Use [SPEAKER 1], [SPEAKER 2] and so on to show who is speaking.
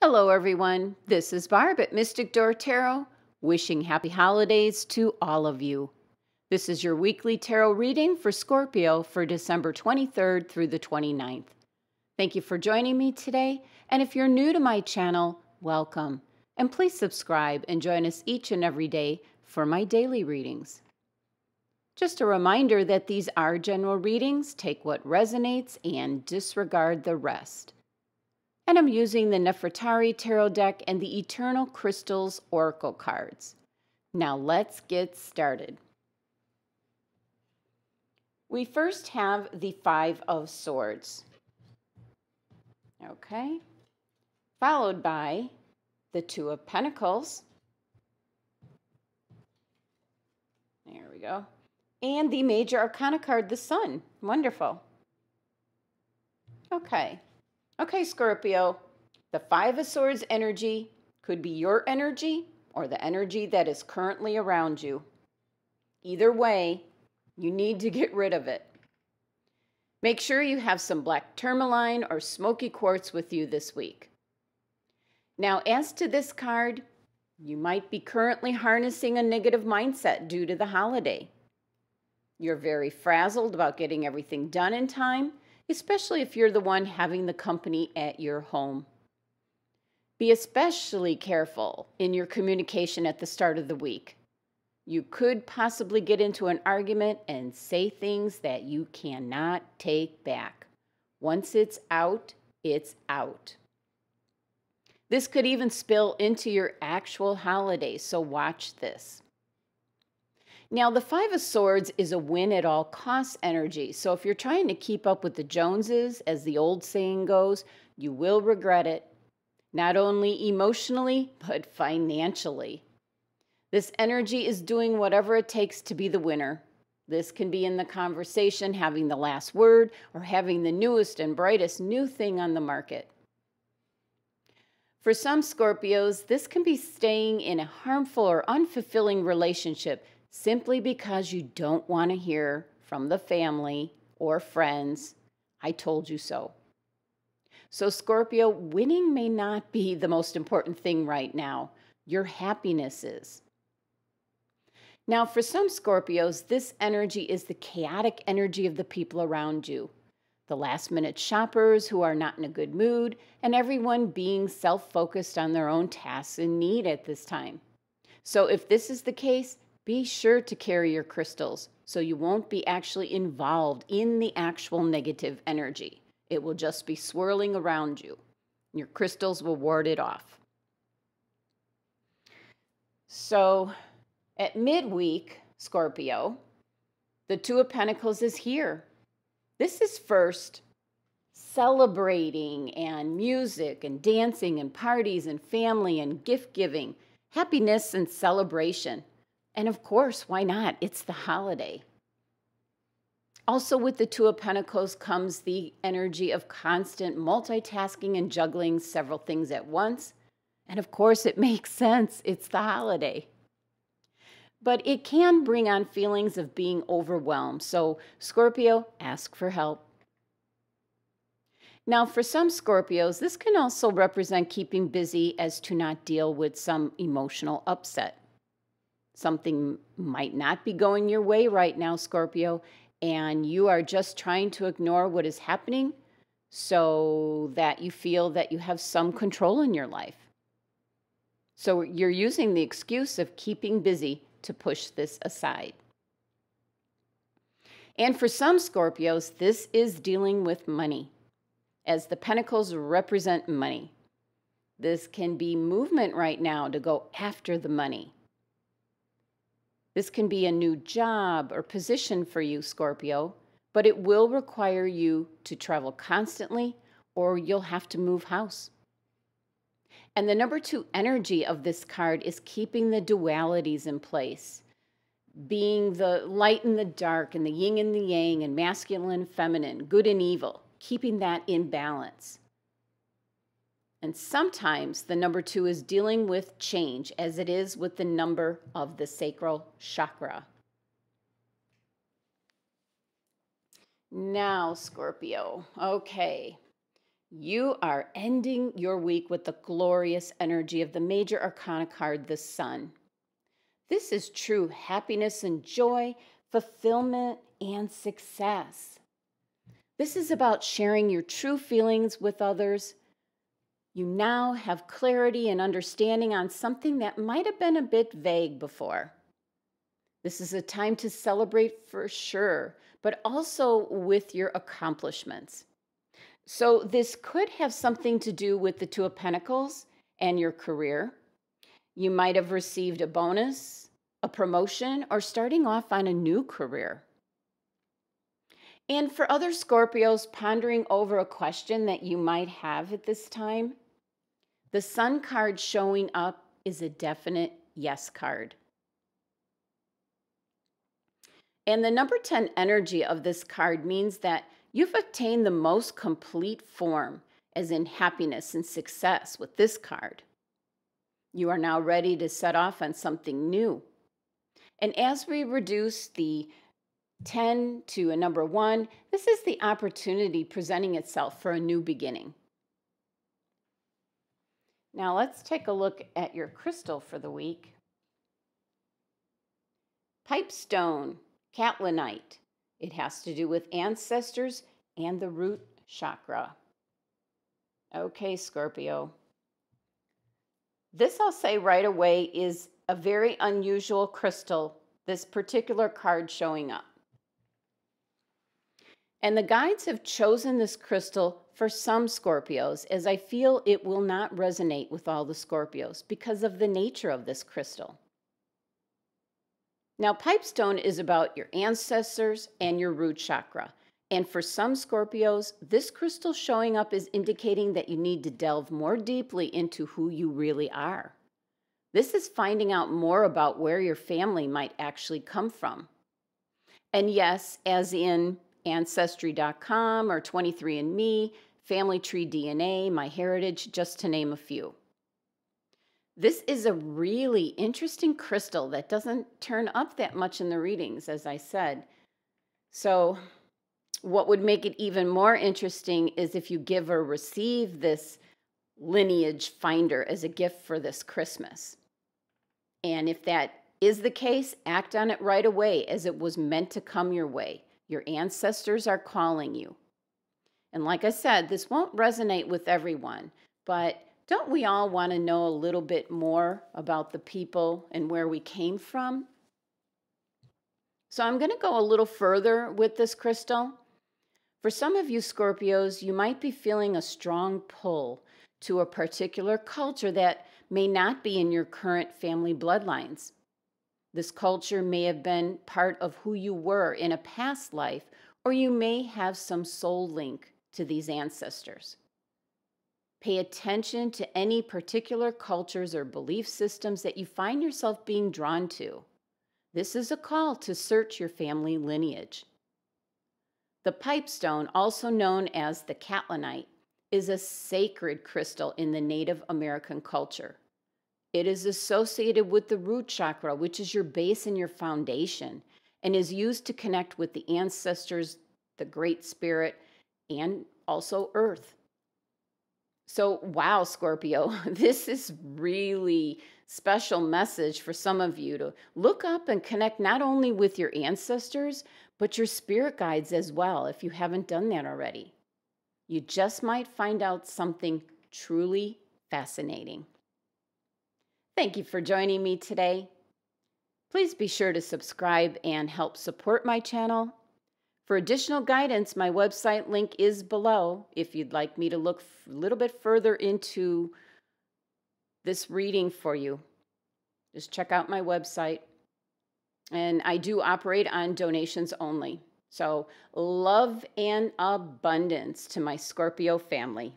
[SPEAKER 1] Hello everyone, this is Barb at Mystic Door Tarot, wishing happy holidays to all of you. This is your weekly tarot reading for Scorpio for December 23rd through the 29th. Thank you for joining me today, and if you're new to my channel, welcome. And please subscribe and join us each and every day for my daily readings. Just a reminder that these are general readings, take what resonates and disregard the rest. And I'm using the Nerfertari Tarot deck and the Eternal Crystals Oracle cards. Now let's get started. We first have the Five of Swords. Okay. Followed by the Two of Pentacles. There we go. And the Major Arcana card, the Sun. Wonderful. Okay. Okay, Scorpio, the Five of Swords energy could be your energy or the energy that is currently around you. Either way, you need to get rid of it. Make sure you have some black tourmaline or smoky quartz with you this week. Now, as to this card, you might be currently harnessing a negative mindset due to the holiday. You're very frazzled about getting everything done in time, especially if you're the one having the company at your home. Be especially careful in your communication at the start of the week. You could possibly get into an argument and say things that you cannot take back. Once it's out, it's out. This could even spill into your actual holiday, so watch this. Now, the Five of Swords is a win-at-all-costs energy, so if you're trying to keep up with the Joneses, as the old saying goes, you will regret it, not only emotionally, but financially. This energy is doing whatever it takes to be the winner. This can be in the conversation, having the last word, or having the newest and brightest new thing on the market. For some Scorpios, this can be staying in a harmful or unfulfilling relationship simply because you don't want to hear from the family or friends, "I told you so." So Scorpio, winning may not be the most important thing right now. Your happiness is. Now, for some Scorpios, this energy is the chaotic energy of the people around you. The last-minute shoppers who are not in a good mood, and everyone being self-focused on their own tasks and need at this time. So if this is the case, be sure to carry your crystals so you won't be actually involved in the actual negative energy. It will just be swirling around you. Your crystals will ward it off. So at midweek, Scorpio, the Two of Pentacles is here. This is first celebrating and music and dancing and parties and family and gift giving, happiness and celebration. And of course, why not? It's the holiday. Also with the Two of Pentacles comes the energy of constant multitasking and juggling several things at once. And of course, it makes sense. It's the holiday. But it can bring on feelings of being overwhelmed. So Scorpio, ask for help. Now, for some Scorpios, this can also represent keeping busy as to not deal with some emotional upset. Something might not be going your way right now, Scorpio, and you are just trying to ignore what is happening so that you feel that you have some control in your life. So you're using the excuse of keeping busy to push this aside. And for some Scorpios, this is dealing with money, as the Pentacles represent money. This can be movement right now to go after the money. This can be a new job or position for you, Scorpio, but it will require you to travel constantly or you'll have to move house. And the number 2 energy of this card is keeping the dualities in place, being the light and the dark and the yin and the yang and masculine and feminine, good and evil, keeping that in balance. And sometimes the number 2 is dealing with change, as it is with the number of the sacral chakra. Now, Scorpio, okay. You are ending your week with the glorious energy of the major arcana card, the Sun. This is true happiness and joy, fulfillment and success. This is about sharing your true feelings with others. You now have clarity and understanding on something that might have been a bit vague before. This is a time to celebrate for sure, but also with your accomplishments. So this could have something to do with the Two of Pentacles and your career. You might have received a bonus, a promotion, or starting off on a new career. And for other Scorpios pondering over a question that you might have at this time, the Sun card showing up is a definite yes card. And the number 10 energy of this card means that you've attained the most complete form, as in happiness and success with this card. You are now ready to set off on something new. And as we reduce the 10 to a number 1, this is the opportunity presenting itself for a new beginning. Now let's take a look at your crystal for the week. Pipestone, CATLINITE. It has to do with ancestors and the root chakra. Okay, Scorpio. This I'll say right away is a very unusual crystal, this particular card showing up. And the guides have chosen this crystal for some Scorpios, as I feel it will not resonate with all the Scorpios because of the nature of this crystal. Now, Pipestone is about your ancestors and your root chakra. And for some Scorpios, this crystal showing up is indicating that you need to delve more deeply into who you really are. This is finding out more about where your family might actually come from. And yes, as in Ancestry.com or 23andMe, Family Tree DNA, MyHeritage, just to name a few. This is a really interesting crystal that doesn't turn up that much in the readings, as I said. So what would make it even more interesting is if you give or receive this lineage finder as a gift for this Christmas. And if that is the case, act on it right away, as it was meant to come your way. Your ancestors are calling you. And like I said, this won't resonate with everyone, but don't we all want to know a little bit more about the people and where we came from? So I'm going to go a little further with this crystal. For some of you Scorpios, you might be feeling a strong pull to a particular culture that may not be in your current family bloodlines. This culture may have been part of who you were in a past life, or you may have some soul link to these ancestors. Pay attention to any particular cultures or belief systems that you find yourself being drawn to. This is a call to search your family lineage. The pipestone, also known as the CATLINITE, is a sacred crystal in the Native American culture. It is associated with the root chakra, which is your base and your foundation, and is used to connect with the ancestors, the Great Spirit, and also Earth. So, wow, Scorpio, this is really special message for some of you to look up and connect not only with your ancestors, but your spirit guides as well, if you haven't done that already. You just might find out something truly fascinating. Thank you for joining me today. Please be sure to subscribe and help support my channel. For additional guidance, my website link is below if you'd like me to look a little bit further into this reading for you. Just check out my website. And I do operate on donations only. So love and abundance to my Scorpio family.